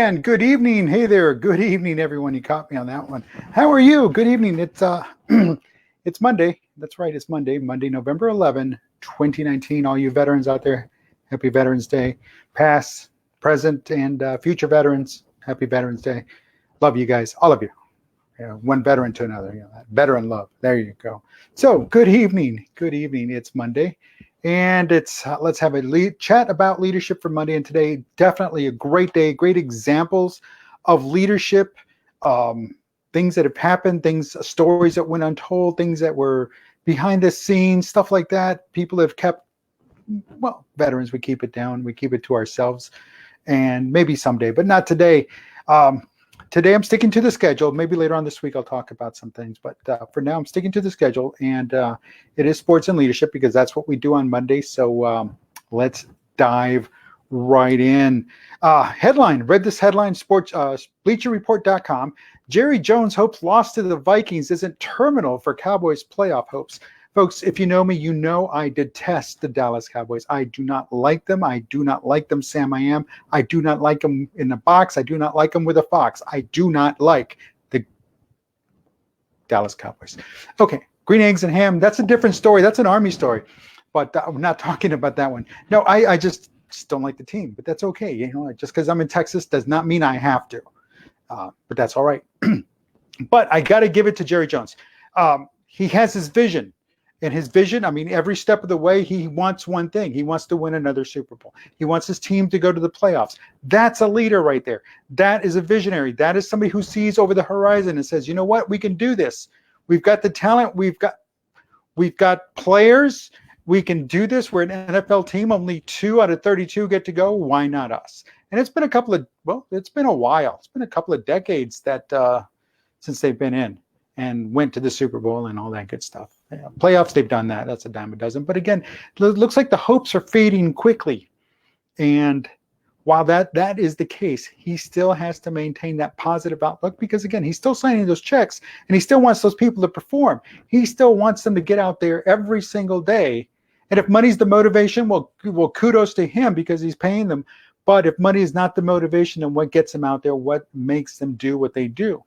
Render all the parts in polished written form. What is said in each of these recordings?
And good evening. Hey there. Good evening, everyone. You caught me on that one. How are you? Good evening. It's it's Monday. That's right. It's Monday, November 11, 2019. All you veterans out there, happy Veterans Day. Past, present, and future veterans, happy Veterans Day. Love you guys, all of you. One veteran to another. That veteran love. There you go. So good evening. Good evening. It's Monday. And it's let's have a chat about leadership for Monday. And today, definitely a great day, great examples of leadership, things that have happened, stories that went untold, things that were behind the scenes, stuff like that. People have kept, well, veterans, we keep it down. We keep it to ourselves. And maybe someday, but not today. Today, I'm sticking to the schedule. Maybe later on this week, I'll talk about some things. But for now, I'm sticking to the schedule. And it is sports and leadership because that's what we do on Monday. So let's dive right in. Headline, read this headline, BleacherReport.com. Jerry Jones hopes loss to the Vikings isn't terminal for Cowboys playoff hopes. Folks, if you know me, you know I detest the Dallas Cowboys. I do not like them. I do not like them, Sam I Am. I do not like them in a box. I do not like them with a fox. I do not like the Dallas Cowboys. Okay, green eggs and ham, that's a different story. That's an Army story. But I'm not talking about that one. No, I just don't like the team. But that's okay. You know, just because I'm in Texas does not mean I have to. But that's all right. But I got to give it to Jerry Jones. He has his vision. And his vision, I mean, every step of the way, he wants one thing. He wants to win another Super Bowl. He wants his team to go to the playoffs. That's a leader right there. That is a visionary. That is somebody who sees over the horizon and says, you know what, we can do this. We've got the talent. We've got players. We can do this. We're an NFL team. Only 2 out of 32 get to go. Why not us? And it's been it's been a while. It's been a couple of decades that since they've been in and went to the Super Bowl and all that good stuff. Yeah, playoffs, they've done that. That's a dime a dozen. But again, it looks like the hopes are fading quickly. And while that is the case, he still has to maintain that positive outlook because, again, he's still signing those checks and he still wants those people to perform. He still wants them to get out there every single day. And if money's the motivation, well, kudos to him because he's paying them. But if money is not the motivation, then what gets them out there? What makes them do what they do?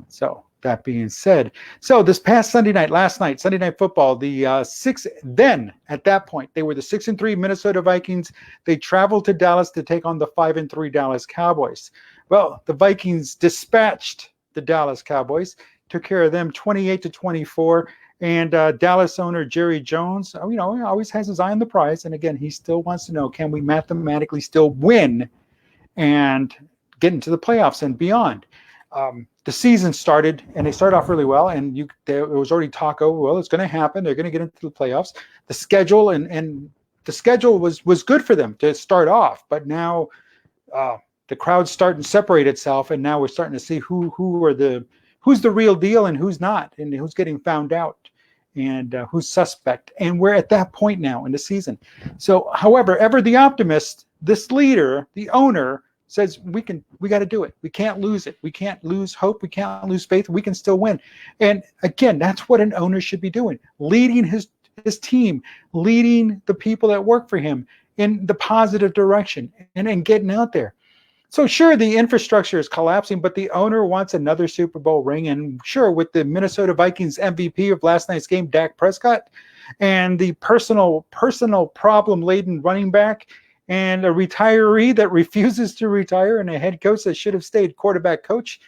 So that being said, so this past Sunday night, Sunday Night Football, at that point, they were the 6-3 Minnesota Vikings. They traveled to Dallas to take on the 5-3 Dallas Cowboys. Well, the Vikings dispatched the Dallas Cowboys, took care of them 28-24. And Dallas owner Jerry Jones, he always has his eye on the prize. And again, he still wants to know, can we mathematically still win and get into the playoffs and beyond? The season started, and they started off really well, and it was already talk over, well, it's going to happen. They're going to get into the playoffs. The schedule and the schedule was good for them to start off, but now the crowd's starting to separate itself, and now we're starting to see who's the real deal and who's not, and who's getting found out, and who's suspect. And we're at that point now in the season. So, however, ever the optimist, this leader, the owner, says we got to do it. We can't lose it. We can't lose hope. We can't lose faith. We can still win. And again, that's what an owner should be doing, leading his team, leading the people that work for him in the positive direction and getting out there. So sure, the infrastructure is collapsing, but the owner wants another Super Bowl ring. And sure, with the Minnesota Vikings MVP of last night's game, Dak Prescott, and the personal problem-laden running back, and a retiree that refuses to retire, and a head coach that should have stayed quarterback coach,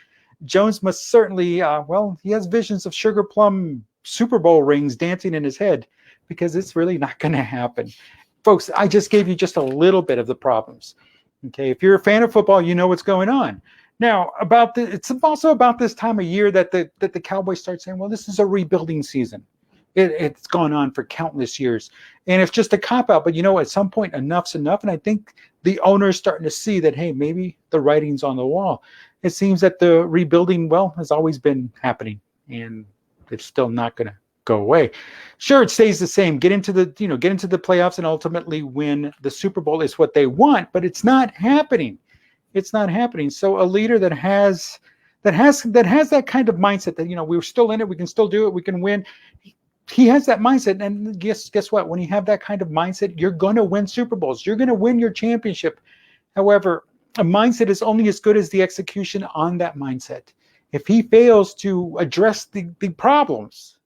Jones must certainly, he has visions of sugar plum Super Bowl rings dancing in his head because it's really not going to happen. Folks, I just gave you just a little bit of the problems. Okay, if you're a fan of football, you know what's going on. Now, it's also about this time of year that the Cowboys start saying, well, this is a rebuilding season. It's gone on for countless years. And it's just a cop-out. But, at some point, enough's enough. And I think the owner is starting to see that, hey, maybe the writing's on the wall. It seems that the rebuilding, has always been happening. And it's still not going to go away. Sure, it stays the same. Get into the playoffs and ultimately win the Super Bowl is what they want. But it's not happening. It's not happening. So a leader that has that kind of mindset that, we're still in it. We can still do it. We can win. He has that mindset, and guess what? When you have that kind of mindset, you're going to win Super Bowls. You're going to win your championship. However, A mindset is only as good as the execution on that mindset. If he fails to address the problems,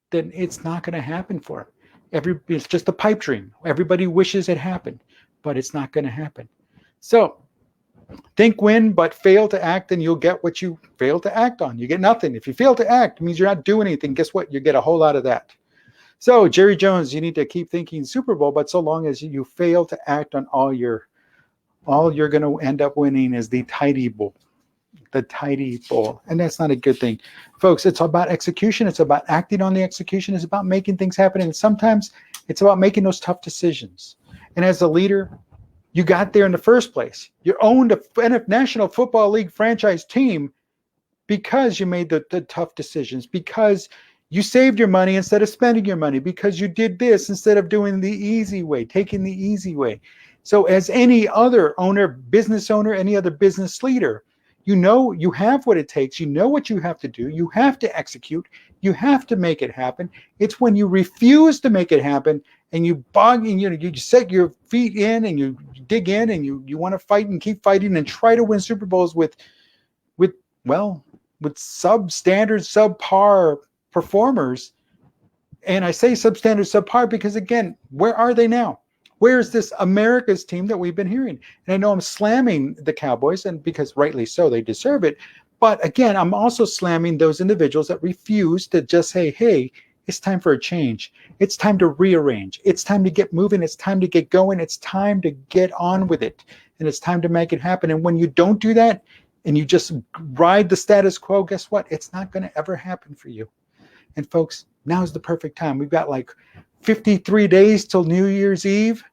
then it's not going to happen for him. It's just a pipe dream. Everybody wishes it happened, but it's not going to happen. So think win, but fail to act, and you'll get what you fail to act on. You get nothing. If you fail to act, it means you're not doing anything. Guess what? You get a whole lot of that. So Jerry Jones, you need to keep thinking Super Bowl, but so long as you fail to act on all you're going to end up winning is the tidy bowl. The tidy bowl. And that's not a good thing. Folks, it's about execution. It's about acting on the execution. It's about making things happen. And sometimes it's about making those tough decisions. And as a leader, you got there in the first place. You owned a National Football League franchise team because you made the tough decisions, because you saved your money instead of spending your money, because you did this instead of doing the easy way, taking the easy way. So as any other owner, business owner, any other business leader, you know you have what it takes. You know what you have to do. You have to execute. You have to make it happen. It's when you refuse to make it happen and you bog and you set your feet in and you dig in and you want to fight and keep fighting and try to win Super Bowls with substandard, subpar performers. And I say substandard, subpar because, again, where are they now? Where's this America's team that we've been hearing? And I know I'm slamming the Cowboys, and because rightly so, they deserve it. But again, I'm also slamming those individuals that refuse to just say, hey, it's time for a change. It's time to rearrange. It's time to get moving. It's time to get going. It's time to get on with it. And it's time to make it happen. And when you don't do that and you just ride the status quo, guess what? It's not going to ever happen for you. And folks, now's the perfect time. We've got like 53 days till New Year's Eve.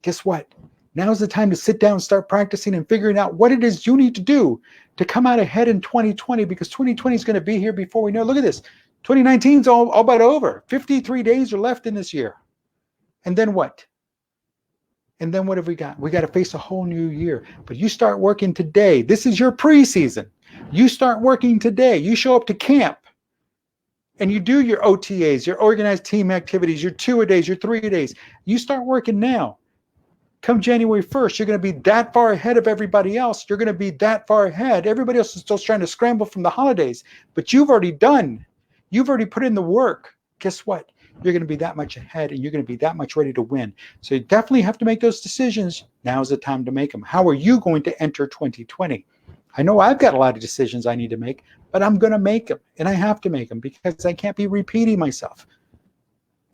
Guess what? Now's the time to sit down and start practicing and figuring out what it is you need to do to come out ahead in 2020, because 2020 is going to be here before we know. Look at this. 2019 is all but over. 53 days are left in this year. And then what? And then what have we got? We got to face a whole new year. But you start working today. This is your preseason. You start working today. You show up to camp and you do your OTAs, your organized team activities, your 2-a-days, your 3-a-days. You start working now. Come January 1st, you're going to be that far ahead of everybody else. You're going to be that far ahead. Everybody else is still trying to scramble from the holidays, but you've already done. You've already put in the work. Guess what? You're going to be that much ahead, and you're going to be that much ready to win. So you definitely have to make those decisions. Now's the time to make them. How are you going to enter 2020? I know I've got a lot of decisions I need to make, but I'm going to make them, and I have to make them because I can't be repeating myself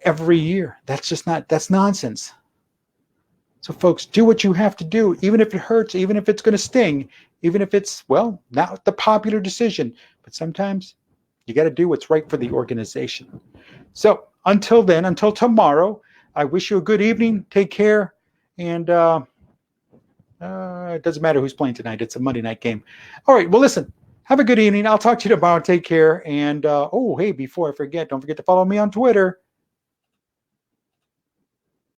every year. That's nonsense. So folks, do what you have to do, even if it hurts, even if it's going to sting, even if it's, not the popular decision. But sometimes you got to do what's right for the organization. So until then, until tomorrow, I wish you a good evening. Take care. And it doesn't matter who's playing tonight. It's a Monday night game. All right. Well, listen, have a good evening. I'll talk to you tomorrow. Take care. And, hey, before I forget, don't forget to follow me on Twitter